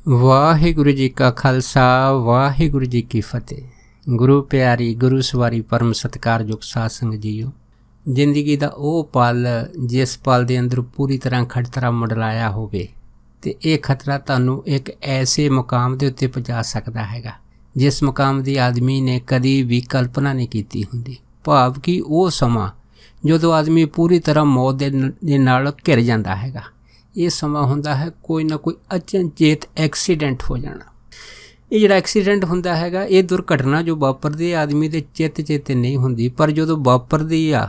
ਵਾਹਿਗੁਰੂ ਜੀ ਕਾ ਖਾਲਸਾ ਵਾਹਿਗੁਰੂ ਜੀ ਕੀ ਫਤਿਹ। ਗੁਰੂ ਪਿਆਰੀ ਗੁਰੂ ਸਵਾਰੀ ਪਰਮ ਸਤਿਕਾਰਯੋਗ ਸਾਧ ਸੰਗਤ ਜੀਓ, ਜ਼ਿੰਦਗੀ ਦਾ ਉਹ ਪਲ ਜਿਸ ਪਲ ਦੇ ਅੰਦਰ ਪੂਰੀ ਤਰ੍ਹਾਂ ਖਤਰਾ ਮੰਡਰਾਇਆ ਹੋਵੇ ਅਤੇ ਇਹ ਖਤਰਾ ਤੁਹਾਨੂੰ ਇੱਕ ਐਸੇ ਮੁਕਾਮ ਦੇ ਉੱਤੇ ਪਹੁੰਚਾ ਸਕਦਾ ਹੈਗਾ ਜਿਸ ਮੁਕਾਮ ਦੀ ਆਦਮੀ ਨੇ ਕਦੀ ਵੀ ਕਲਪਨਾ ਨਹੀਂ ਕੀਤੀ ਹੁੰਦੀ। ਭਾਵ ਕਿ ਉਹ ਸਮਾਂ ਜਦੋਂ ਆਦਮੀ ਪੂਰੀ ਤਰ੍ਹਾਂ ਮੌਤ ਦੇ ਨਾਲ ਘਿਰ ਜਾਂਦਾ ਹੈਗਾ, ਇਹ ਸਮਾਂ ਹੁੰਦਾ ਹੈ ਕੋਈ ਨਾ ਕੋਈ ਅਚਨਚੇਤ ਐਕਸੀਡੈਂਟ ਹੋ ਜਾਣਾ। ਇਹ ਜਿਹੜਾ ਐਕਸੀਡੈਂਟ ਹੁੰਦਾ ਹੈਗਾ, ਇਹ ਦੁਰਘਟਨਾ ਜੋ ਵਾਪਰਦੀ ਆਦਮੀ ਦੇ ਚੇਤੇ ਨਹੀਂ ਹੁੰਦੀ, ਪਰ ਜਦੋਂ ਵਾਪਰਦੀ ਆ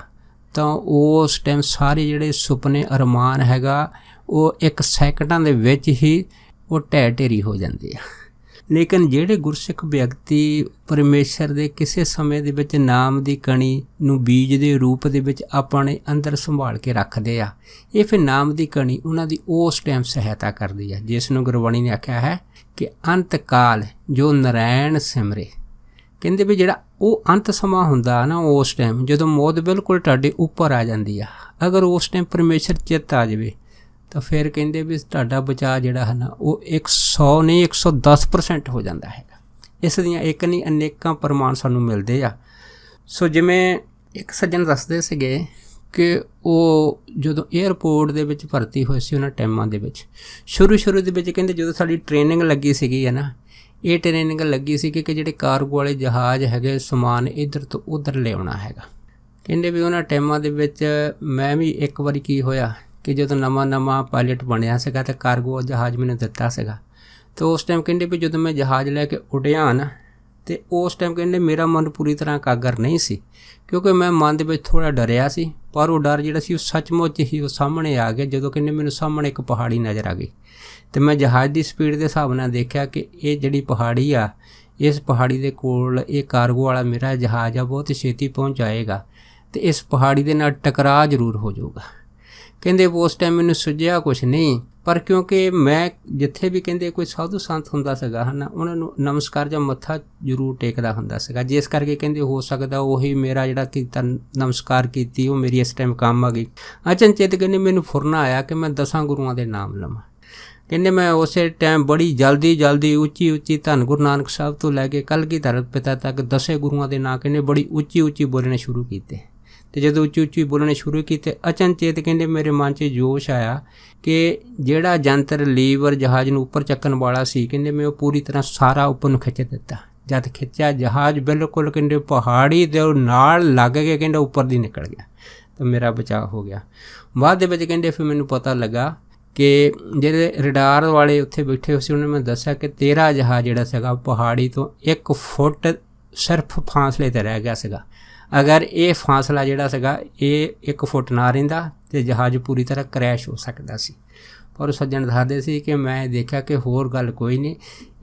ਤਾਂ ਉਸ ਟਾਈਮ ਸਾਰੇ ਜਿਹੜੇ ਸੁਪਨੇ ਅਰਮਾਨ ਹੈਗਾ ਉਹ 1 ਸੈਕਿੰਡਾਂ ਦੇ ਵਿੱਚ ਹੀ ਉਹ ਢਹਿ ਢੇਰੀ ਹੋ ਜਾਂਦੇ ਆ। ਲੇਕਿਨ ਜਿਹੜੇ ਗੁਰਸਿੱਖ ਵਿਅਕਤੀ ਪਰਮੇਸ਼ਰ ਦੇ ਕਿਸੇ ਸਮੇਂ ਦੇ ਵਿੱਚ ਨਾਮ ਦੀ ਕਣੀ ਨੂੰ ਬੀਜ ਦੇ ਰੂਪ ਦੇ ਵਿੱਚ ਆਪਣੇ ਅੰਦਰ ਸੰਭਾਲ ਕੇ ਰੱਖਦੇ ਆ, ਇਹ ਫਿਰ ਨਾਮ ਦੀ ਕਣੀ ਉਹਨਾਂ ਦੀ ਉਸ ਟਾਈਮ ਸਹਾਇਤਾ ਕਰਦੀ ਹੈ, ਜਿਸ ਨੂੰ ਗੁਰਬਾਣੀ ਨੇ ਆਖਿਆ ਹੈ ਕਿ ਅੰਤ ਕਾਲ ਜੋ ਨਰੈਣ ਸਿਮਰੇ। ਕਹਿੰਦੇ ਵੀ ਜਿਹੜਾ ਉਹ ਅੰਤ ਸਮਾਂ ਹੁੰਦਾ ਨਾ, ਉਸ ਟਾਈਮ ਜਦੋਂ ਮੌਤ ਬਿਲਕੁਲ ਤੁਹਾਡੇ ਉੱਪਰ ਆ ਜਾਂਦੀ ਆ, ਅਗਰ ਉਸ ਟਾਈਮ ਪਰਮੇਸ਼ਰ ਚਿੱਤ ਆ ਜਾਵੇ ਤਾਂ ਫਿਰ ਕਹਿੰਦੇ ਵੀ ਤੁਹਾਡਾ ਬਚਾਅ ਜਿਹੜਾ ਹੈ ਨਾ ਉਹ 100 ਨਹੀਂ 110% ਹੋ ਜਾਂਦਾ ਹੈਗਾ। ਇਸ ਦੀਆਂ ਇੱਕ ਨਹੀਂ ਅਨੇਕਾਂ ਪ੍ਰਮਾਣ ਸਾਨੂੰ ਮਿਲਦੇ ਆ। ਸੋ ਜਿਵੇਂ ਇੱਕ ਸੱਜਣ ਦੱਸਦੇ ਸੀਗੇ ਕਿ ਉਹ ਜਦੋਂ ਏਅਰਪੋਰਟ ਦੇ ਵਿੱਚ ਭਰਤੀ ਹੋਏ ਸੀ ਉਹਨਾਂ ਟਾਈਮਾਂ ਦੇ ਵਿੱਚ ਸ਼ੁਰੂ ਦੇ ਵਿੱਚ ਕਹਿੰਦੇ ਜਦੋਂ ਸਾਡੀ ਟ੍ਰੇਨਿੰਗ ਲੱਗੀ ਸੀਗੀ ਹੈ ਨਾ, ਇਹ ਟ੍ਰੇਨਿੰਗ ਲੱਗੀ ਸੀ ਕਿ ਜਿਹੜੇ ਕਾਰਗੋ ਵਾਲੇ ਜਹਾਜ਼ ਹੈਗੇ ਸਮਾਨ ਇੱਧਰ ਤੋਂ ਉੱਧਰ ਲਿਆਉਣਾ ਹੈਗਾ। ਕਹਿੰਦੇ ਵੀ ਉਹਨਾਂ ਟਾਈਮਾਂ ਦੇ ਵਿੱਚ ਮੈਂ ਵੀ ਇੱਕ ਵਾਰੀ ਕੀ ਹੋਇਆ ਕਿ ਜਦੋਂ ਨਵਾਂ ਪਾਇਲਟ ਬਣਿਆ ਸੀਗਾ ਅਤੇ ਕਾਰਗੋ ਜਹਾਜ਼ ਮੈਨੂੰ ਦਿੱਤਾ ਸੀਗਾ, ਅਤੇ ਉਸ ਟਾਈਮ ਕਹਿੰਦੇ ਵੀ ਜਦੋਂ ਮੈਂ ਜਹਾਜ਼ ਲੈ ਕੇ ਉੱਡਿਆ ਨਾ, ਅਤੇ ਉਸ ਟਾਈਮ ਕਹਿੰਦੇ ਮੇਰਾ ਮਨ ਪੂਰੀ ਤਰ੍ਹਾਂ ਇਕਾਗਰ ਨਹੀਂ ਸੀ, ਕਿਉਂਕਿ ਮੈਂ ਮਨ ਦੇ ਵਿੱਚ ਥੋੜ੍ਹਾ ਡਰਿਆ ਸੀ। ਪਰ ਉਹ ਡਰ ਜਿਹੜਾ ਸੀ ਉਹ ਸੱਚਮੁੱਚ ਹੀ ਉਹ ਸਾਹਮਣੇ ਆ ਗਿਆ ਜਦੋਂ ਕਹਿੰਦੇ ਮੈਨੂੰ ਸਾਹਮਣੇ ਇੱਕ ਪਹਾੜੀ ਨਜ਼ਰ ਆ ਗਈ, ਅਤੇ ਮੈਂ ਜਹਾਜ਼ ਦੀ ਸਪੀਡ ਦੇ ਹਿਸਾਬ ਨਾਲ ਦੇਖਿਆ ਕਿ ਇਹ ਜਿਹੜੀ ਪਹਾੜੀ ਆ, ਇਸ ਪਹਾੜੀ ਦੇ ਕੋਲ ਇਹ ਕਾਰਗੋ ਵਾਲਾ ਮੇਰਾ ਜਹਾਜ਼ ਆ ਬਹੁਤ ਛੇਤੀ ਪਹੁੰਚ ਜਾਏਗਾ ਅਤੇ ਇਸ ਪਹਾੜੀ ਦੇ ਨਾਲ ਟਕਰਾਅ ਜ਼ਰੂਰ ਹੋ ਜਾਊਗਾ। ਕਹਿੰਦੇ ਉਸ ਟਾਈਮ ਮੈਨੂੰ ਸੁਝਿਆ ਕੁਛ ਨਹੀਂ, ਪਰ ਕਿਉਂਕਿ ਮੈਂ ਜਿੱਥੇ ਵੀ ਕਹਿੰਦੇ ਕੋਈ ਸਾਧੂ ਸੰਤ ਹੁੰਦਾ ਸੀਗਾ ਹੈ ਨਾ, ਉਹਨਾਂ ਨੂੰ ਨਮਸਕਾਰ ਜਾਂ ਮੱਥਾ ਜ਼ਰੂਰ ਟੇਕਦਾ ਹੁੰਦਾ ਸੀਗਾ, ਜਿਸ ਕਰਕੇ ਕਹਿੰਦੇ ਹੋ ਸਕਦਾ ਉਹੀ ਮੇਰਾ ਜਿਹੜਾ ਕੀਤਾ ਨਮਸਕਾਰ ਕੀਤੀ ਉਹ ਮੇਰੀ ਇਸ ਟਾਈਮ ਕੰਮ ਆ ਗਈ। ਅਚਨਚੇਤ ਕਹਿੰਦੇ ਮੈਨੂੰ ਫੁਰਨਾ ਆਇਆ ਕਿ ਮੈਂ 10 ਗੁਰੂਆਂ ਦੇ ਨਾਮ ਲਵਾਂ। ਕਹਿੰਦੇ ਮੈਂ ਉਸੇ ਟਾਈਮ ਬੜੀ ਜਲਦੀ ਉੱਚੀ ਧੰਨ ਗੁਰੂ ਨਾਨਕ ਸਾਹਿਬ ਤੋਂ ਲੈ ਕੇ ਕਲਗੀਧਰ ਪਿਤਾ ਤੱਕ 10 ਗੁਰੂਆਂ ਦੇ ਨਾਂ ਕਹਿੰਦੇ ਬੜੀ ਉੱਚੀ ਬੋਲਣੇ ਸ਼ੁਰੂ ਕੀਤੇ। ਅਤੇ ਜਦੋਂ ਉੱਚੀ ਬੋਲਣੇ ਸ਼ੁਰੂ ਕੀਤੇ ਅਚਨਚੇਤ ਕਹਿੰਦੇ ਮੇਰੇ ਮਨ 'ਚ ਜੋਸ਼ ਆਇਆ ਕਿ ਜਿਹੜਾ ਯੰਤਰ ਲੀਵਰ ਜਹਾਜ਼ ਨੂੰ ਉੱਪਰ ਚੱਕਣ ਵਾਲਾ ਸੀ, ਕਹਿੰਦੇ ਮੈਂ ਉਹ ਪੂਰੀ ਤਰ੍ਹਾਂ ਸਾਰਾ ਉੱਪਰ ਨੂੰ ਖਿੱਚ ਦਿੱਤਾ। ਜਦ ਖਿੱਚਿਆ ਜਹਾਜ਼ ਬਿਲਕੁਲ ਕਹਿੰਦੇ ਪਹਾੜੀ ਦੇ ਨਾਲ ਲੱਗ ਕੇ ਕਹਿੰਦੇ ਉੱਪਰ ਦੀ ਨਿਕਲ ਗਿਆ ਤਾਂ ਮੇਰਾ ਬਚਾਅ ਹੋ ਗਿਆ। ਬਾਅਦ ਦੇ ਵਿੱਚ ਕਹਿੰਦੇ ਫਿਰ ਮੈਨੂੰ ਪਤਾ ਲੱਗਾ ਕਿ ਜਿਹੜੇ ਰਡਾਰ ਵਾਲੇ ਉੱਥੇ ਬੈਠੇ ਹੋਏ ਸੀ ਉਹਨਾਂ ਨੇ ਮੈਨੂੰ ਦੱਸਿਆ ਕਿ ਤੇਰਾ ਜਹਾਜ਼ ਜਿਹੜਾ ਸੀਗਾ ਪਹਾੜੀ ਤੋਂ 1 ਫੁੱਟ ਸਿਰਫ ਫਾਸਲੇ 'ਤੇ ਰਹਿ ਗਿਆ ਸੀਗਾ। ਅਗਰ ਇਹ ਫਾਸਲਾ ਜਿਹੜਾ ਸੀਗਾ ਇਹ 1 ਫੁੱਟ ਨਾ ਰਹਿੰਦਾ ਅਤੇ ਜਹਾਜ਼ ਪੂਰੀ ਤਰ੍ਹਾਂ ਕਰੈਸ਼ ਹੋ ਸਕਦਾ ਸੀ। ਪਰ ਉਹ ਸੱਜਣ ਦੱਸਦੇ ਸੀ ਕਿ ਮੈਂ ਦੇਖਿਆ ਕਿ ਹੋਰ ਗੱਲ ਕੋਈ ਨਹੀਂ,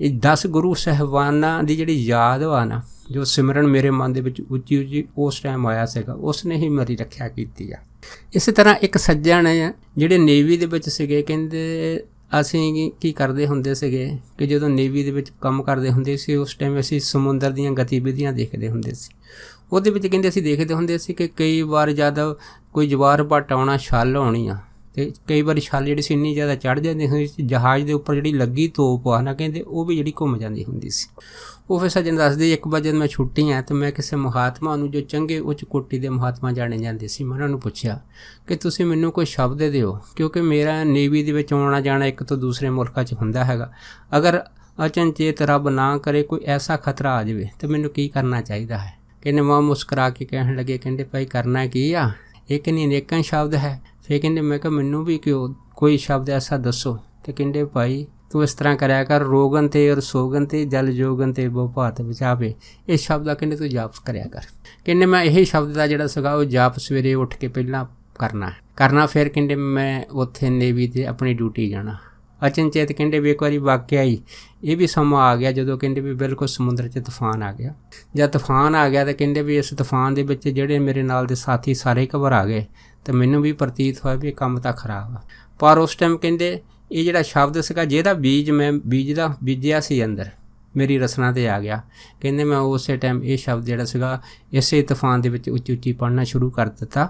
ਇਹ 10 ਗੁਰੂ ਸਾਹਿਬਾਨਾਂ ਦੀ ਜਿਹੜੀ ਯਾਦ ਵਾ ਨਾ, ਜੋ ਸਿਮਰਨ ਮੇਰੇ ਮਨ ਦੇ ਵਿੱਚ ਉੱਚੀ ਉਸ ਟਾਈਮ ਆਇਆ ਸੀਗਾ, ਉਸ ਨੇ ਹੀ ਮੇਰੀ ਰੱਖਿਆ ਕੀਤੀ ਆ। ਇਸੇ ਤਰ੍ਹਾਂ ਇੱਕ ਸੱਜਣ ਜਿਹੜੇ ਨੇਵੀ ਦੇ ਵਿੱਚ ਸੀਗੇ, ਕਹਿੰਦੇ ਅਸੀਂ ਕੀ ਕਰਦੇ ਹੁੰਦੇ ਸੀਗੇ ਕਿ ਜਦੋਂ ਨੇਵੀ ਦੇ ਵਿੱਚ ਕੰਮ ਕਰਦੇ ਹੁੰਦੇ ਸੀ ਉਸ ਟਾਈਮ ਅਸੀਂ ਸਮੁੰਦਰ ਦੀਆਂ ਗਤੀਵਿਧੀਆਂ ਦੇਖਦੇ ਹੁੰਦੇ ਸੀ। ਉਹਦੇ ਵਿੱਚ ਕਹਿੰਦੇ ਅਸੀਂ ਦੇਖਦੇ ਹੁੰਦੇ ਸੀ ਕਿ ਕਈ ਵਾਰ ਜਦ ਕੋਈ ਜਵਾਰ ਭੱਟ ਆਉਣਾ, ਛੱਲ ਆਉਣੀ ਆ, ਅਤੇ ਕਈ ਵਾਰੀ ਛੱਲ ਜਿਹੜੀ ਸੀ ਇੰਨੀ ਜ਼ਿਆਦਾ ਚੜ੍ਹ ਜਾਂਦੀ ਹੁੰਦੀ ਸੀ, ਜਹਾਜ਼ ਦੇ ਉੱਪਰ ਜਿਹੜੀ ਲੱਗੀ ਤੋਪ ਆ ਨਾ, ਕਹਿੰਦੇ ਉਹ ਵੀ ਜਿਹੜੀ ਘੁੰਮ ਜਾਂਦੀ ਹੁੰਦੀ ਸੀ। ਉਹ ਫਿਰ ਸੱਜਣ ਦੱਸਦੇ ਇੱਕ ਵਾਰ ਜਦ ਮੈਂ ਛੁੱਟੀ ਆ ਤਾਂ ਮੈਂ ਕਿਸੇ ਮਹਾਤਮਾ ਨੂੰ ਜੋ ਚੰਗੇ ਉੱਚ ਕੋਟੀ ਦੇ ਮਹਾਤਮਾ ਜਾਣੇ ਜਾਂਦੇ ਸੀ, ਮੈਂ ਉਹਨਾਂ ਨੂੰ ਪੁੱਛਿਆ ਕਿ ਤੁਸੀਂ ਮੈਨੂੰ ਕੋਈ ਸ਼ਬਦ ਦਿਓ, ਕਿਉਂਕਿ ਮੇਰਾ ਨੇਵੀ ਦੇ ਵਿੱਚ ਆਉਣਾ ਜਾਣਾ ਇੱਕ ਤੋਂ ਦੂਸਰੇ ਮੁਲਕਾਂ 'ਚ ਹੁੰਦਾ ਹੈਗਾ। ਅਗਰ ਅਚਨਚੇਤ ਰੱਬ ਨਾ ਕਰੇ ਕੋਈ ਐਸਾ ਖਤਰਾ ਆ ਜਾਵੇ ਤਾਂ ਮੈਨੂੰ ਕੀ ਕਰਨਾ ਚਾਹੀਦਾ ਹੈ। ਕਹਿੰਦੇ ਮਾਂ ਮੁਸਕਰਾ ਕੇ ਕਹਿਣ ਲੱਗੇ, ਕਹਿੰਦੇ ਭਾਈ ਕਰਨਾ ਕੀ ਆ, ਇੱਕ ਨਹੀਂ ਅਨੇਕਾਂ ਸ਼ਬਦ ਹੈ। ਫਿਰ ਕਹਿੰਦੇ ਮੈਂ ਕਿਹਾ ਮੈਨੂੰ ਵੀ ਕੋਈ ਸ਼ਬਦ ਐਸਾ ਦੱਸੋ। ਅਤੇ ਕਹਿੰਦੇ ਭਾਈ ਤੂੰ ਇਸ ਤਰ੍ਹਾਂ ਕਰਿਆ ਕਰ, ਰੋਗਨ ਤੇ ਔਰ ਸੋਗਨ ਤੇ ਜਲ ਜੋਗਨ ਤੇ ਬਹੁ ਭਾਤ ਬਚਾਵੇ, ਇਹ ਸ਼ਬਦ ਦਾ ਕਹਿੰਦੇ ਤੂੰ ਜਾਪ ਕਰਿਆ ਕਰ। ਕਹਿੰਦੇ ਮੈਂ ਇਹੀ ਸ਼ਬਦ ਦਾ ਜਿਹੜਾ ਸੀਗਾ ਉਹ ਜਾਪ ਸਵੇਰੇ ਉੱਠ ਕੇ ਪਹਿਲਾਂ ਕਰਨਾ। ਫਿਰ ਕਹਿੰਦੇ ਮੈਂ ਉੱਥੇ ਨੇਵੀ 'ਤੇ ਆਪਣੀ ਡਿਊਟੀ ਜਾਣਾ। ਅਚਨਚੇਤ ਕਹਿੰਦੇ ਵੀ ਇੱਕ ਵਾਰੀ ਵਾਕਿਆ ਹੀ ਇਹ ਵੀ ਸਮਾਂ ਆ ਗਿਆ ਜਦੋਂ ਕਹਿੰਦੇ ਵੀ ਬਿਲਕੁਲ ਸਮੁੰਦਰ 'ਚ ਤੂਫਾਨ ਆ ਗਿਆ। ਜਦ ਤੂਫਾਨ ਆ ਗਿਆ ਤਾਂ ਕਹਿੰਦੇ ਵੀ ਇਸ ਤੂਫਾਨ ਦੇ ਵਿੱਚ ਜਿਹੜੇ ਮੇਰੇ ਨਾਲ ਦੇ ਸਾਥੀ ਸਾਰੇ ਘਬਰਾ ਗਏ ਅਤੇ ਮੈਨੂੰ ਵੀ ਪ੍ਰਤੀਤ ਹੋਇਆ ਵੀ ਇਹ ਕੰਮ ਤਾਂ ਖਰਾਬ ਆ। ਪਰ ਉਸ ਟਾਈਮ ਕਹਿੰਦੇ ਇਹ ਜਿਹੜਾ ਸ਼ਬਦ ਸੀਗਾ ਜਿਹਦਾ ਬੀਜ ਮੈਂ ਬੀਜਿਆ ਸੀ ਅੰਦਰ ਮੇਰੀ ਰਸਨਾ 'ਤੇ ਆ ਗਿਆ। ਕਹਿੰਦੇ ਮੈਂ ਉਸੇ ਟਾਈਮ ਇਹ ਸ਼ਬਦ ਜਿਹੜਾ ਸੀਗਾ ਇਸੇ ਤੂਫਾਨ ਦੇ ਵਿੱਚ ਉੱਚੀ ਪੜ੍ਹਨਾ ਸ਼ੁਰੂ ਕਰ ਦਿੱਤਾ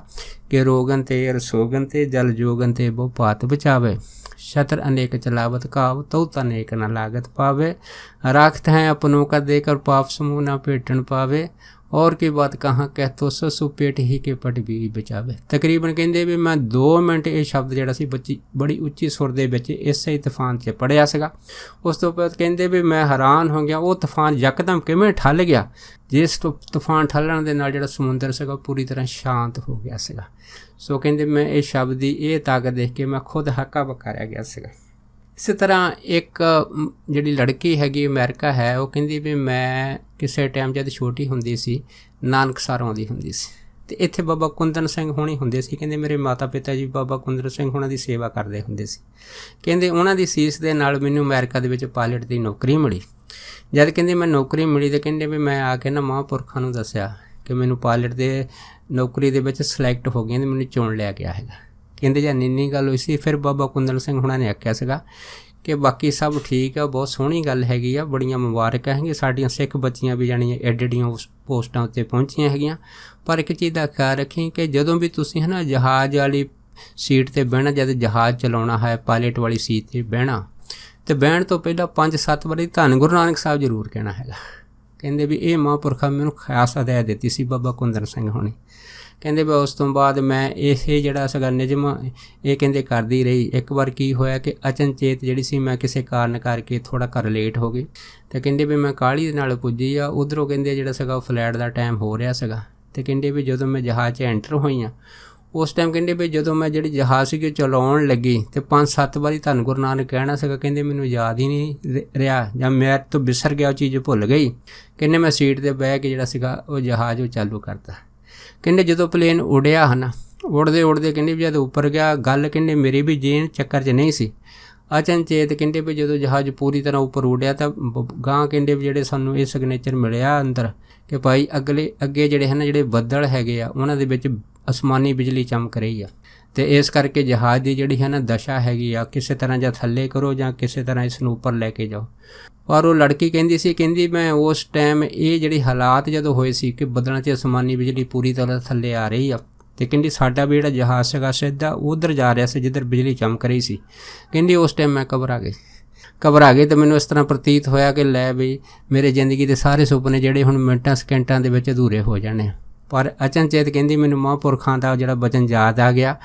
ਕਿ ਰੋਗਨ ਤੇ ਰਸੋਗਨ ਤੇ ਜਲ ਜੋਗਨ ਤੇ ਬਹੁ ਭਾਤ ਬਚਾਵੇ, शत्र अनेक चलावत काव, तौ तनेक न लागत पावे, राखत हैं अपनों का देकर पाप समूह न पेटन पावे, और की बात कहाँ कह तो ससु पेट ही के पट भी बचावे। तकरीबन कहते भी मैं 2 मिनट ये शब्द जोड़ा सी बड़ी उच्ची सुर दे विच इसे ही तूफान से पढ़िया सीगा। उस तो बाद कहते भी मैं हैरान हो गया, वो तूफान यकदम किवें ठल गया, जिस तूफान ठलण दे नाल जिहड़ा समुंदर सीगा पूरी तरह शांत हो गया सीगा। सो कहते मैं ये शब्द की ये ताकत देख के मैं खुद हक्का बक्का रह गया सीगा। इस तरह एक जिहड़ी लड़की हैगी अमेरिका है, वो कहती भी मैं किसी टाइम जब छोटी हुंदी सी नानकसर आउंदी हुंदी सी, ते इत्थे बाबा कुंदन सिंह होणी हुंदे सी। कहंदे मेरे माता पिता जी बाबा कुंदन सिंह होणां दी सेवा करदे हुंदे सी। कहंदे उन्हां दी सीस दे नाल मैनूं अमेरिका दे विच पायलट दी नौकरी मिली। जद कहंदे मैं नौकरी मिली तो कहंदे भी मैं आके ना महापुरखां नूं दस्सिया कि मैनूं पायलट दे नौकरी दे विच सिलैक्ट हो गई, मैनूं चुन लिया गया हैगा। कहंदे जे नीनी गल होई सी, फिर बाबा कुंदन सिंह होणां ने आख्या सीगा कि बाकी सब ठीक है, बहुत सोहनी गल हैगी आ, बड़ियां मुबारक हैगी, साडियां सिख बच्चियां भी जाणियां एडियां पोस्टां उत्ते पहुंचियां हैगियां। पर एक चीज़ का ख्याल रखी कि जदों भी तुसीं है ना जहाज़ वाली सीट ते बहना, जद जहाज़ चलाउणा है पायलट वाली सीट ते बहना, तो बहन तो पहला 5-7 वारी धन गुरु नानक साहब जरूर कहना हैगा। कहंदे भी ये महापुरखा मैनूं खास हदायत दित्ती सी बाबा कुंदन सिंह होणी। कहंदे भी उस तो बाद मैं ये जिहड़ा सीगा निजम ये कहंदे करदी रही। एक बार की होया कि अचनचेत जिहड़ी सी मैं किसी कारण करके थोड़ा घर लेट हो गई, तो कहंदे भी मैं काहली दे नाल पुज्जी आ। उधरों कहंदे जिहड़ा सीगा फ्लैट दा टाइम हो रहा सीगा, तो कहंदे भी जदों मैं जहाज़ 'च एंटर होई आ उस टाइम कहंदे भी जदों मैं जिहड़ी जहाज़ सी चलाउण लगी तो 5-7 वारी धन गुरु नानक कहना सीगा। कहंदे मैनूं याद ही नहीं रहा जां मैं तो बिसर गया, चीज़ भुल गई। कहंदे मैं सीट ते बह के जिहड़ा सीगा वो जहाज़ चालू करता। कहंदे जदों प्लेन उड़िया है ना, उड़दे उड़दे कहंदे जद उपर गया, गल कहंदे मेरी भी जेन चक्कर 'च नहीं सी। अचनचेत कहंदे भी जदों जहाज़ पूरी तरह उपर उड़िया तो गांह कहंदे भी जिहड़े सानूं ये सिग्नेचर मिलिया अंदर कि भाई अगे जिहड़े है ना जिहड़े बदल हैगे आ उन्हां दे विच आसमानी बिजली चमक रही है, तो इस करके जहाज़ की जिहड़ी है ना दशा हैगी आ किसी तरह जां थल्ले करो जां किसी तरह इसनूं उपर लैके जाओ। और वो लड़की कहंदी सी, कहंदी मैं उस टाइम ये जिहड़ी हालात जदों होए सी कि बदलां 'च आसमानी बिजली पूरी तरह थल्ले आ रही आ, तो कहंदी साडा भी जिहड़ा जहाज़ सीगा सीधा उधर जा रहा सी जिधर बिजली चमक रही सी। कहंदी उस टाइम मैं घबरा गई तो मैनूं इस तरह प्रतीत होया कि लै बई मेरे जिंदगी के सारे सुपने जिहड़े हुण मिंटां सैकेंटां दे विच अधूरे हो जाने। पर अचनचेत कहंदी मैनूं महापुरखां दा जिहड़ा वचन याद आ गया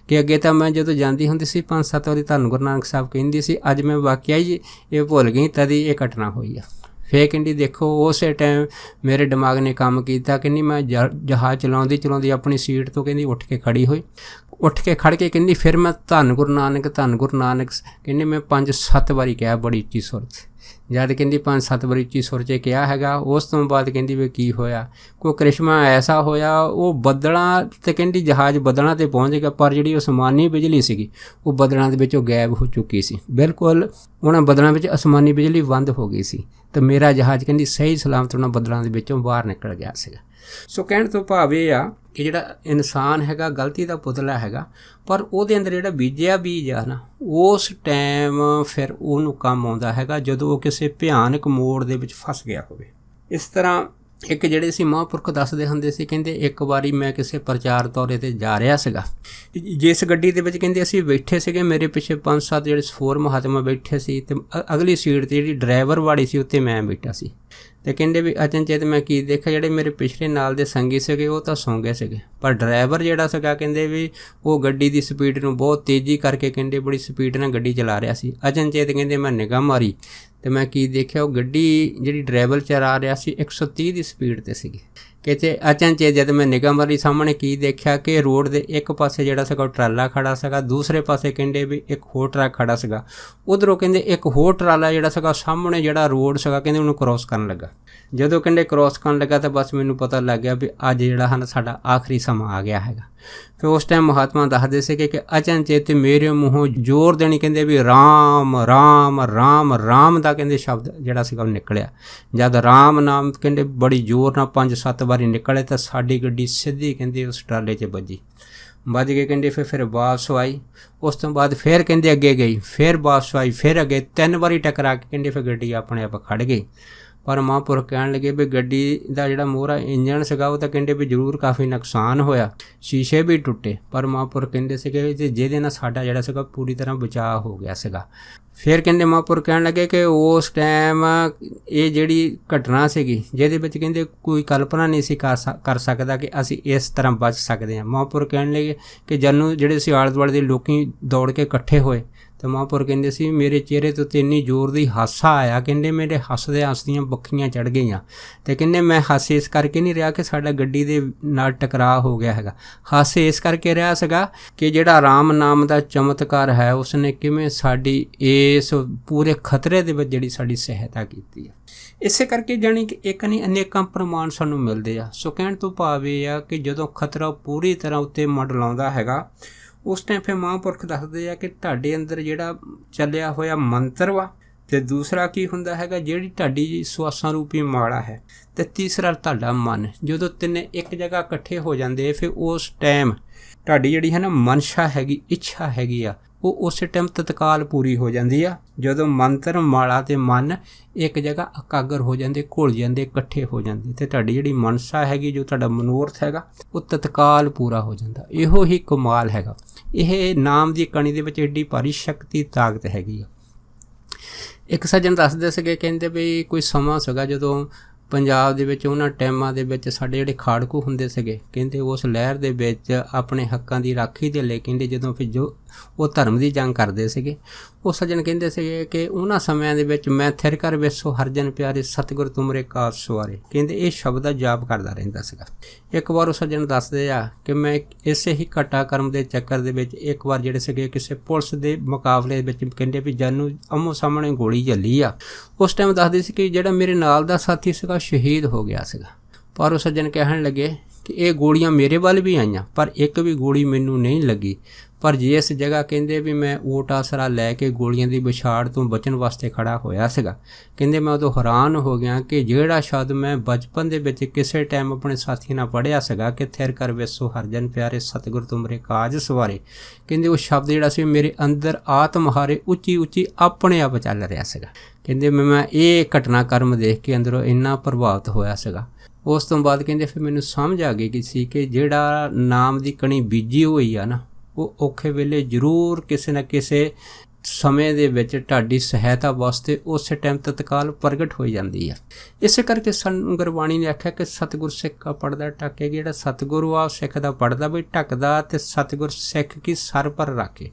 कि अगे तो मैं जदों जांदी हुंदी सी 5-7 वारी धन गुरु नानक साहब कहंदी सी, अज मैं वाकई ही ये भुल गई तदी ये घटना हुई आ। फिर कहंदी देखो उस टाइम मेरे दिमाग ने काम किया। कहंदी मैं जहाज़ चलाउंदी अपनी सीट तो कहंदी उठ के खड़ी हुई, उठ के खड़ के कहंदी फिर मैं धन गुरु नानक कहंदी मैं 5-7 वारी कहा बड़ी उच्ची सुर च। जद कहंदी 5-7 वारी उच्ची सुर च कहा हैगा। उस तो बाद कहंदी भी की होया, कोई करिश्मा ऐसा होया वो बदलां ते कहंदी जहाज़ बदलां ते पहुँच गया, पर जिहड़ी आसमानी बिजली सीगी वो बदलां दे विचों गैब हो चुकी सी। बिल्कुल उन्हां बदलां विच आसमानी बिजली बंद हो गई सी, तो मेरा जहाज़ कहंदी सही सलामत उन्हां बदलां दे विचों बाहर निकल गया सीगा। सो कहण तो भाव ये आ कि जिहड़ा इंसान हैगा गलती का पुतला हैगा, पर ਉਹਦੇ अंदर जिहड़ा बीजिया बीज आ ना उस टाइम फिर ਉਹਨੂੰ ਕੰਮ ਆਉਂਦਾ ਹੈਗਾ ਜਦੋਂ ਉਹ ਕਿਸੇ ਭਿਆਨਕ ਮੋੜ ਦੇ ਵਿੱਚ ਫਸ ਗਿਆ ਹੋਵੇ। ਇਸ ਤਰ੍ਹਾਂ ਇੱਕ ਜਿਹੜੇ ਸੀ ਮਹਾਂਪੁਰਖ ਦੱਸਦੇ ਹੁੰਦੇ ਸੀ, ਕਹਿੰਦੇ ਇੱਕ ਵਾਰੀ ਮੈਂ ਕਿਸੇ ਪ੍ਰਚਾਰ ਦੌਰੇ 'ਤੇ ਜਾ ਰਿਹਾ ਸੀਗਾ, ਜਿਸ ਗੱਡੀ ਦੇ ਵਿੱਚ ਕਹਿੰਦੇ ਅਸੀਂ ਬੈਠੇ ਸੀਗੇ, ਮੇਰੇ ਪਿੱਛੇ 5-7 ਜਿਹੜੇ ਸਫੋਰ ਮਹਾਤਮਾ ਬੈਠੇ ਸੀ ਅਤੇ ਅਗਲੀ ਸੀਟ 'ਤੇ ਜਿਹੜੀ ਡਰਾਈਵਰ ਵਾਲੀ ਸੀ ਉੱਤੇ ਮੈਂ ਬੈਠਾ ਸੀ। ਤੇ ਕਹਿੰਦੇ ਵੀ ਅਚਨਚੇਤ ਮੈਂ ਕੀ ਦੇਖਿਆ, ਜਿਹੜੇ ਮੇਰੇ ਪਿਛਲੇ ਨਾਲ ਦੇ ਸੰਗੀ ਸੀਗੇ ਉਹ ਤਾਂ ਸੌਂ ਗਏ ਸੀਗੇ, ਪਰ ਡਰਾਈਵਰ ਜਿਹੜਾ ਸੀਗਾ ਕਹਿੰਦੇ ਵੀ ਉਹ ਗੱਡੀ ਦੀ ਸਪੀਡ ਨੂੰ ਬਹੁਤ ਤੇਜ਼ੀ ਕਰਕੇ ਕਹਿੰਦੇ ਬੜੀ ਸਪੀਡ ਨਾਲ ਗੱਡੀ ਚਲਾ ਰਿਹਾ ਸੀ। ਅਚਨਚੇਤ ਕਹਿੰਦੇ ਮੈਂ ਨਿਗਾਹ ਮਾਰੀ ਤੇ ਮੈਂ ਕੀ ਦੇਖਿਆ, ਉਹ ਗੱਡੀ ਜਿਹੜੀ ਡਰਾਈਵਰ ਚਲਾ ਰਿਹਾ ਸੀ 130 ਦੀ ਸਪੀਡ 'ਤੇ ਸੀਗੀ। ਕਿਤੇ ਅਚਨਚੇਤ ਜਦ ਮੈਂ ਨਿਗਾਹ ਮਾਰੀ ਸਾਹਮਣੇ ਕੀ ਦੇਖਿਆ ਕਿ ਰੋਡ ਦੇ ਇੱਕ ਪਾਸੇ ਜਿਹੜਾ ਸੀਗਾ ਉਹ ਟਰਾਲਾ ਖੜਾ ਸੀਗਾ, ਦੂਸਰੇ ਪਾਸੇ ਕਹਿੰਦੇ ਵੀ ਇੱਕ ਹੋਰ ਟਰੱਕ ਖੜਾ ਸੀਗਾ। ਉੱਧਰੋਂ ਕਹਿੰਦੇ ਇੱਕ ਹੋਰ ਟਰਾਲਾ ਜਿਹੜਾ ਸੀਗਾ ਸਾਹਮਣੇ ਜਿਹੜਾ ਰੋਡ ਸੀਗਾ ਕਹਿੰਦੇ ਉਹਨੂੰ ਕ੍ਰੋਸ ਕਰਨ ਲੱਗਾ। ਜਦੋਂ ਕਹਿੰਦੇ ਕ੍ਰੋਸ ਕਰਨ ਲੱਗਾ ਤਾਂ ਬਸ ਮੈਨੂੰ ਪਤਾ ਲੱਗ ਗਿਆ ਵੀ ਅੱਜ ਜਿਹੜਾ ਹਨ ਸਾਡਾ ਆਖਰੀ ਸਮਾਂ ਆ ਗਿਆ ਹੈਗਾ। ਫਿਰ ਉਸ ਟਾਈਮ ਮਹਾਤਮਾ ਦੱਸਦੇ ਸੀਗੇ ਕਿ ਅਚਨਚੇਤ ਮੇਰੇ ਮੂੰਹੋਂ ਜ਼ੋਰ ਦੇਣੀ ਕਹਿੰਦੇ ਵੀ ਰਾਮ ਰਾਮ ਰਾਮ ਰਾਮ ਦਾ ਕਹਿੰਦੇ ਸ਼ਬਦ ਜਿਹੜਾ ਸੀਗਾ ਉਹ ਨਿਕਲਿਆ। ਜਦ ਰਾਮ ਨਾਮ ਕਹਿੰਦੇ ਬੜੀ ਜ਼ੋਰ ਨਾਲ 5-7 ਵਾਰੀ ਨਿਕਲੇ ਤਾਂ ਸਾਡੀ ਗੱਡੀ ਸਿੱਧੀ ਕਹਿੰਦੇ ਉਸ ਟਰਾਲੇ 'ਚ ਵੱਜ ਗਏ। ਕਹਿੰਦੇ ਫਿਰ ਵਾਪਸ ਆਈ, ਉਸ ਤੋਂ ਬਾਅਦ ਫਿਰ ਕਹਿੰਦੇ ਅੱਗੇ ਗਈ, ਫਿਰ ਵਾਪਸ ਆਈ, ਫਿਰ ਅੱਗੇ 3 ਵਾਰੀ ਟਕਰਾ ਕੇ ਕਹਿੰਦੇ ਫਿਰ ਗੱਡੀ ਆਪਣੇ ਆਪ ਖੜ੍ਹ ਗਈ। ਪਰ ਮਹਾਂਪੁਰਖ ਕਹਿਣ ਲੱਗੇ ਵੀ ਗੱਡੀ ਦਾ ਜਿਹੜਾ ਮੋਹਰਾ ਇੰਜਣ ਸੀਗਾ ਉਹ ਤਾਂ ਕਹਿੰਦੇ ਵੀ ਜ਼ਰੂਰ ਕਾਫੀ ਨੁਕਸਾਨ ਹੋਇਆ, ਸ਼ੀਸ਼ੇ ਵੀ ਟੁੱਟੇ, ਪਰ ਮਹਾਂਪੁਰਖ ਕਹਿੰਦੇ ਸੀਗੇ ਤੇ ਜਿਹਦੇ ਨਾਲ ਸਾਡਾ ਜਿਹੜਾ ਸੀਗਾ ਪੂਰੀ ਤਰ੍ਹਾਂ ਬਚਾਅ ਹੋ ਗਿਆ ਸੀਗਾ। ਫਿਰ ਕਹਿੰਦੇ ਮਹਾਂਪੁਰਖ ਕਹਿਣ ਲੱਗੇ ਕਿ ਉਸ ਟਾਈਮ ਇਹ ਜਿਹੜੀ ਘਟਨਾ ਸੀਗੀ ਜਿਹਦੇ ਵਿੱਚ ਕਹਿੰਦੇ ਕੋਈ ਕਲਪਨਾ ਨਹੀਂ ਸੀ ਕਰ ਸਕਦਾ ਕਿ ਅਸੀਂ ਇਸ ਤਰ੍ਹਾਂ ਬਚ ਸਕਦੇ ਹਾਂ। ਮਹਾਂਪੁਰਖ ਕਹਿਣ ਲੱਗੇ ਕਿ ਜਦੋਂ ਜਿਹੜੇ ਸੀ ਆਲੇ ਦੁਆਲੇ ਦੇ ਲੋਕੀ ਦੌੜ ਕੇ ਇਕੱਠੇ ਹੋਏ ਤਾਂ ਮਹਾਂਪੁਰਖ ਕਹਿੰਦੇ ਸੀ ਮੇਰੇ ਚਿਹਰੇ ਤੋਂ ਤੇ ਇੰਨੀ ਜ਼ੋਰ ਦੀ ਹਾਸਾ ਆਇਆ, ਕਹਿੰਦੇ ਮੇਰੇ ਹੱਸਦੀਆਂ ਬੱਖੀਆਂ ਚੜ੍ਹ ਗਈਆਂ, ਅਤੇ ਕਹਿੰਦੇ ਮੈਂ ਹਾਸੇ ਇਸ ਕਰਕੇ ਨਹੀਂ ਰਿਹਾ ਕਿ ਸਾਡਾ ਗੱਡੀ ਦੇ ਨਾਲ ਟਕਰਾਅ ਹੋ ਗਿਆ ਹੈਗਾ, ਹਾਸੇ ਇਸ ਕਰਕੇ ਰਿਹਾ ਸੀਗਾ ਕਿ ਜਿਹੜਾ ਰਾਮ ਨਾਮ ਦਾ ਚਮਤਕਾਰ ਹੈ ਉਸਨੇ ਕਿਵੇਂ ਸਾਡੀ ਇਸ ਪੂਰੇ ਖਤਰੇ ਦੇ ਵਿੱਚ ਜਿਹੜੀ ਸਾਡੀ ਸਹਾਇਤਾ ਕੀਤੀ ਹੈ। ਇਸੇ ਕਰਕੇ ਜਾਣੀ ਕਿ ਇੱਕ ਨਹੀਂ ਅਨੇਕਾਂ ਪ੍ਰਮਾਣ ਸਾਨੂੰ ਮਿਲਦੇ ਆ। ਸੋ ਕਹਿਣ ਤੋਂ ਭਾਵ ਇਹ ਆ ਕਿ ਜਦੋਂ ਖਤਰਾ ਪੂਰੀ ਤਰ੍ਹਾਂ ਉੱਤੇ ਮੰਡਲਾਉਂਦਾ ਹੈਗਾ ਉਸ ਟਾਈਮ ਫਿਰ ਮਹਾਂਪੁਰਖ ਦੱਸਦੇ ਆ ਕਿ ਤੁਹਾਡੇ ਅੰਦਰ ਜਿਹੜਾ ਚੱਲਿਆ ਹੋਇਆ ਮੰਤਰ ਵਾ, ਅਤੇ ਦੂਸਰਾ ਕੀ ਹੁੰਦਾ ਹੈਗਾ ਜਿਹੜੀ ਤੁਹਾਡੀ ਸਵਾਸਾਂ ਰੂਪੀ ਮਾਲਾ ਹੈ, ਅਤੇ ਤੀਸਰਾ ਤੁਹਾਡਾ ਮਨ। ਜਦੋਂ ਤਿੰਨੇ ਇੱਕ ਜਗ੍ਹਾ ਇਕੱਠੇ ਹੋ ਜਾਂਦੇ ਫਿਰ ਉਸ ਟਾਈਮ ਤੁਹਾਡੀ ਜਿਹੜੀ ਹੈ ਨਾ ਮਨਸ਼ਾ ਹੈਗੀ, ਇੱਛਾ ਹੈਗੀ ਆ, ਉਹ ਉਸੇ ਟਾਈਮ ਤਤਕਾਲ ਪੂਰੀ ਹੋ ਜਾਂਦੀ ਆ। ਜਦੋਂ ਮੰਤਰ ਮਾਲਾ ਅਤੇ ਮਨ ਇੱਕ ਜਗ੍ਹਾ ਇਕਾਗਰ ਹੋ ਜਾਂਦੇ, ਘੁਲ ਜਾਂਦੇ, ਇਕੱਠੇ ਹੋ ਜਾਂਦੇ, ਅਤੇ ਤੁਹਾਡੀ ਜਿਹੜੀ ਮਨਸਾ ਹੈਗੀ, ਜੋ ਤੁਹਾਡਾ ਮਨੋਰਥ ਹੈਗਾ, ਉਹ ਤਤਕਾਲ ਪੂਰਾ ਹੋ ਜਾਂਦਾ। ਇਹੋ ਹੀ ਕਮਾਲ ਹੈਗਾ। ਇਹ ਨਾਮ ਦੀ ਕਣੀ ਦੇ ਵਿੱਚ ਐਡੀ ਭਾਰੀ ਸ਼ਕਤੀ ਤਾਕਤ ਹੈਗੀ ਆ। ਇੱਕ ਸੱਜਣ ਦੱਸਦੇ ਸੀਗੇ, ਕਹਿੰਦੇ ਵੀ ਕੋਈ ਸਮਾਂ ਸੀਗਾ ਜਦੋਂ ਪੰਜਾਬ ਦੇ ਵਿੱਚ ਉਹਨਾਂ ਟਾਈਮਾਂ ਦੇ ਵਿੱਚ ਸਾਡੇ ਜਿਹੜੇ ਖਾੜਕੂ ਹੁੰਦੇ ਸੀਗੇ, ਕਹਿੰਦੇ ਉਸ ਲਹਿਰ ਦੇ ਵਿੱਚ ਆਪਣੇ ਹੱਕਾਂ ਦੀ ਰਾਖੀ ਦੇ ਲਈ ਕਹਿੰਦੇ ਜਦੋਂ ਫਿਰ ਜੋ ਉਹ ਧਰਮ ਦੀ ਜੰਗ ਕਰਦੇ ਸੀਗੇ, ਉਹ ਸੱਜਣ ਕਹਿੰਦੇ ਸੀਗੇ ਕਿ ਉਹਨਾਂ ਸਮਿਆਂ ਦੇ ਵਿੱਚ ਮੈਂ ਥਿਰ ਕਰ ਵੇਸੋ ਹਰਜਨ ਪਿਆਰੇ ਸਤਿਗੁਰ ਤੁਮਰੇ ਕਾਜ ਸਵਾਰੇ, ਕਹਿੰਦੇ ਇਹ ਸ਼ਬਦ ਦਾ ਜਾਪ ਕਰਦਾ ਰਹਿੰਦਾ ਸੀਗਾ। ਇੱਕ ਵਾਰ ਉਹ ਸੱਜਣ ਦੱਸਦੇ ਆ ਕਿ ਮੈਂ ਇਸੇ ਹੀ ਘਟਾ ਕਰਮ ਦੇ ਚੱਕਰ ਦੇ ਵਿੱਚ ਇੱਕ ਵਾਰ ਜਿਹੜੇ ਸੀਗੇ ਕਿਸੇ ਪੁਲਿਸ ਦੇ ਮੁਕਾਬਲੇ ਵਿੱਚ ਕਹਿੰਦੇ ਵੀ ਜਾਨੂੰ ਆਮੋ ਸਾਹਮਣੇ ਗੋਲੀ ਚੱਲੀ ਆ। ਉਸ ਟਾਈਮ ਦੱਸਦੇ ਸੀ ਕਿ ਜਿਹੜਾ ਮੇਰੇ ਨਾਲ ਦਾ ਸਾਥੀ ਸੀਗਾ ਸ਼ਹੀਦ ਹੋ ਗਿਆ ਸੀਗਾ, ਪਰ ਉਹ ਸੱਜਣ ਕਹਿਣ ਲੱਗੇ ਕਿ ਇਹ ਗੋਲੀਆਂ ਮੇਰੇ ਵੱਲ ਵੀ ਆਈਆਂ ਪਰ ਇੱਕ ਵੀ ਗੋਲੀ ਮੈਨੂੰ ਨਹੀਂ ਲੱਗੀ, ਪਰ ਜਿਸ ਜਗ੍ਹਾ ਕਹਿੰਦੇ ਵੀ ਮੈਂ ਓਟ ਆਸਰਾ ਲੈ ਕੇ ਗੋਲੀਆਂ ਦੀ ਵਿਛਾੜ ਤੋਂ ਬਚਣ ਵਾਸਤੇ ਖੜਾ ਹੋਇਆ ਸੀਗਾ, ਕਹਿੰਦੇ ਮੈਂ ਉਦੋਂ ਹੈਰਾਨ ਹੋ ਗਿਆ ਕਿ ਜਿਹੜਾ ਸ਼ਬਦ ਮੈਂ ਬਚਪਨ ਦੇ ਵਿੱਚ ਕਿਸੇ ਟਾਈਮ ਆਪਣੇ ਸਾਥੀ ਨਾਲ ਪੜ੍ਹਿਆ ਸੀਗਾ ਕਿ ਥਿਰ ਕਰ ਵੇਸੋ ਹਰਜਨ ਪਿਆਰੇ ਸਤਿਗੁਰ ਤੁਮਰੇ ਕਾਜ ਸਵਾਰੇ, ਕਹਿੰਦੇ ਉਹ ਸ਼ਬਦ ਜਿਹੜਾ ਸੀ ਮੇਰੇ ਅੰਦਰ ਆਤਮ ਹਾਰੇ ਉੱਚੀ ਉੱਚੀ ਆਪਣੇ ਆਪ ਚੱਲ ਰਿਹਾ ਸੀਗਾ। ਕਹਿੰਦੇ ਮੈਂ ਇਹ ਘਟਨਾ ਕਰਮ ਦੇਖ ਕੇ ਅੰਦਰੋਂ ਇੰਨਾ ਪ੍ਰਭਾਵਿਤ ਹੋਇਆ ਸੀਗਾ। ਉਸ ਤੋਂ ਬਾਅਦ ਕਹਿੰਦੇ ਫਿਰ ਮੈਨੂੰ ਸਮਝ ਆ ਗਈ ਕਿ ਜਿਹੜਾ ਨਾਮ ਦੀ ਕਣੀ ਬੀਜੀ ਹੋਈ ਆ ਨਾ, ਉਹ ਔਖੇ ਵੇਲੇ ਜ਼ਰੂਰ ਕਿਸੇ ਨਾ ਕਿਸੇ ਸਮੇਂ ਦੇ ਵਿੱਚ ਤੁਹਾਡੀ ਸਹਾਇਤਾ ਵਾਸਤੇ ਉਸੇ ਟਾਈਮ ਤਤਕਾਲ ਪ੍ਰਗਟ ਹੋ ਜਾਂਦੀ ਆ। ਇਸੇ ਕਰਕੇ ਸਾਨੂੰ ਗੁਰਬਾਣੀ ਨੇ ਆਖਿਆ ਕਿ ਸਤਿਗੁਰ ਸਿੱਖ ਪੜ੍ਹਦਾ ਢੱਕੇ, ਜਿਹੜਾ ਸਤਿਗੁਰੂ ਆ ਸਿੱਖ ਦਾ ਪੜ੍ਹਦਾ ਵੀ ਢੱਕਦਾ, ਅਤੇ ਸਤਿਗੁਰ ਸਿੱਖ ਕੀ ਸਰ ਪਰ ਰੱਖੇ।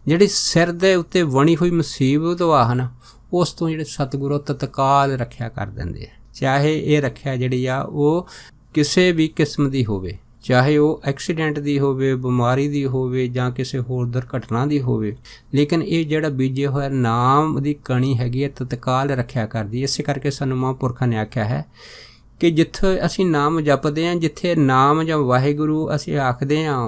ਜਿਹੜੀ ਸਿਰ ਦੇ ਉੱਤੇ ਬਣੀ ਹੋਈ ਮੁਸੀਬਤ ਆ ਨਾ, ਉਸ ਤੋਂ ਜਿਹੜੇ ਸਤਿਗੁਰੂ ਤਤਕਾਲ ਰੱਖਿਆ ਕਰ ਦਿੰਦੇ ਆ। ਚਾਹੇ ਇਹ ਰੱਖਿਆ ਜਿਹੜੀ ਆ ਉਹ ਕਿਸੇ ਵੀ ਕਿਸਮ ਦੀ ਹੋਵੇ, ਚਾਹੇ ਉਹ ਐਕਸੀਡੈਂਟ ਦੀ ਹੋਵੇ, ਬਿਮਾਰੀ ਦੀ ਹੋਵੇ, ਜਾਂ ਕਿਸੇ ਹੋਰ ਦੁਰਘਟਨਾ ਦੀ ਹੋਵੇ, ਲੇਕਿਨ ਇਹ ਜਿਹੜਾ ਬੀਜਿਆ ਹੋਇਆ ਨਾਮ ਦੀ ਕਣੀ ਹੈਗੀ ਹੈ ਤਤਕਾਲ ਰੱਖਿਆ ਕਰਦੀ। ਇਸੇ ਕਰਕੇ ਸਾਨੂੰ ਮਹਾਂਪੁਰਖਾਂ ਨੇ ਆਖਿਆ ਹੈ ਕਿ ਜਿੱਥੇ ਅਸੀਂ ਨਾਮ ਜਪਦੇ ਹਾਂ, ਜਿੱਥੇ ਨਾਮ ਜਾਂ ਵਾਹਿਗੁਰੂ ਅਸੀਂ ਆਖਦੇ ਹਾਂ,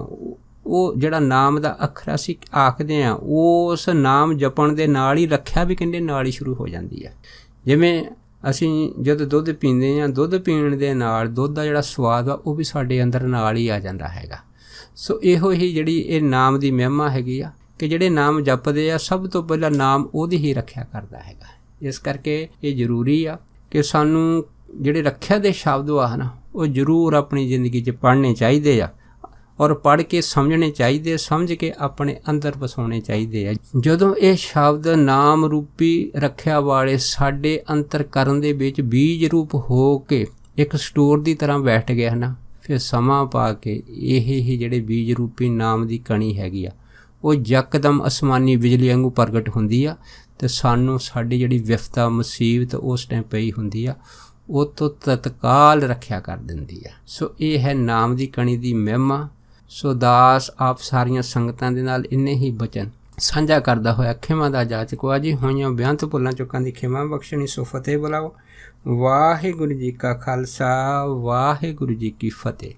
ਉਹ ਜਿਹੜਾ ਨਾਮ ਦਾ ਅੱਖਰ ਅਸੀਂ ਆਖਦੇ ਹਾਂ, ਉਸ ਨਾਮ ਜਪਣ ਦੇ ਨਾਲ ਹੀ ਰੱਖਿਆ ਵੀ ਕਹਿੰਦੇ ਨਾਲ ਹੀ ਸ਼ੁਰੂ ਹੋ ਜਾਂਦੀ ਹੈ। ਜਿਵੇਂ ਅਸੀਂ ਜਦੋਂ ਦੁੱਧ ਪੀਂਦੇ ਹਾਂ, ਦੁੱਧ ਪੀਣ ਦੇ ਨਾਲ ਦੁੱਧ ਦਾ ਜਿਹੜਾ ਸਵਾਦ ਆ ਉਹ ਵੀ ਸਾਡੇ ਅੰਦਰ ਨਾਲ ਹੀ ਆ ਜਾਂਦਾ ਹੈਗਾ। ਸੋ ਇਹੋ ਹੀ ਜਿਹੜੀ ਇਹ ਨਾਮ ਦੀ ਮਹਿਮਾ ਹੈਗੀ ਆ ਕਿ ਜਿਹੜੇ ਨਾਮ ਜਪਦੇ ਆ ਸਭ ਤੋਂ ਪਹਿਲਾਂ ਨਾਮ ਉਹਦੀ ਹੀ ਰੱਖਿਆ ਕਰਦਾ ਹੈਗਾ। ਇਸ ਕਰਕੇ ਇਹ ਜ਼ਰੂਰੀ ਆ ਕਿ ਸਾਨੂੰ ਜਿਹੜੇ ਰੱਖਿਆ ਦੇ ਸ਼ਬਦ ਆ ਨਾ, ਉਹ ਜ਼ਰੂਰ ਆਪਣੀ ਜ਼ਿੰਦਗੀ 'ਚ ਪੜ੍ਹਨੇ ਚਾਹੀਦੇ ਆ, ਔਰ ਪੜ੍ਹ ਕੇ ਸਮਝਣੇ ਚਾਹੀਦੇ, ਸਮਝ ਕੇ ਆਪਣੇ ਅੰਦਰ ਵਸਾਉਣੇ ਚਾਹੀਦੇ ਆ। ਜਦੋਂ ਇਹ ਸ਼ਬਦ ਨਾਮ ਰੂਪੀ ਰੱਖਿਆ ਵਾਲੇ ਸਾਡੇ ਅੰਤਰਕਰਨ ਦੇ ਵਿੱਚ ਬੀਜ ਰੂਪ ਹੋ ਕੇ ਇੱਕ ਸਟੋਰ ਦੀ ਤਰ੍ਹਾਂ ਬੈਠ ਗਿਆ ਨਾ, ਫਿਰ ਸਮਾਂ ਪਾ ਕੇ ਇਹ ਹੀ ਜਿਹੜੇ ਬੀਜ ਰੂਪੀ ਨਾਮ ਦੀ ਕਣੀ ਹੈਗੀ ਆ, ਉਹ ਯਕਦਮ ਅਸਮਾਨੀ ਬਿਜਲੀ ਵਾਂਗੂ ਪ੍ਰਗਟ ਹੁੰਦੀ ਆ, ਅਤੇ ਸਾਨੂੰ ਸਾਡੀ ਜਿਹੜੀ ਵਿਫਤਾ ਮੁਸੀਬਤ ਉਸ ਟਾਈਮ ਪਈ ਹੁੰਦੀ ਆ ਉਹ ਤੋਂ ਤਤਕਾਲ ਰੱਖਿਆ ਕਰ ਦਿੰਦੀ ਆ। ਸੋ ਇਹ ਹੈ ਨਾਮ ਦੀ ਕਣੀ ਦੀ ਮਹਿਮਾ। ਸੋ ਦਾਸ ਆਪ ਸਾਰੀਆਂ ਸੰਗਤਾਂ ਦੇ ਨਾਲ ਇੰਨੇ ਹੀ ਬਚਨ ਸਾਂਝਾ ਕਰਦਾ ਹੋਇਆ ਖਿਮਾ ਦਾ ਜਾਚਕੋ ਜੀ ਹੋਈਆਂ ਬੇਅੰਤ ਭੁੱਲਾਂ ਚੁੱਕਾਂ ਦੀ ਖਿਮਾ ਬਖਸ਼ਣੀ। ਸੋ ਫਤਿਹ ਬੁਲਾਓ। ਵਾਹਿਗੁਰੂ ਜੀ ਕਾ ਖਾਲਸਾ, ਵਾਹਿਗੁਰੂ ਜੀ ਕੀ ਫਤਿਹ।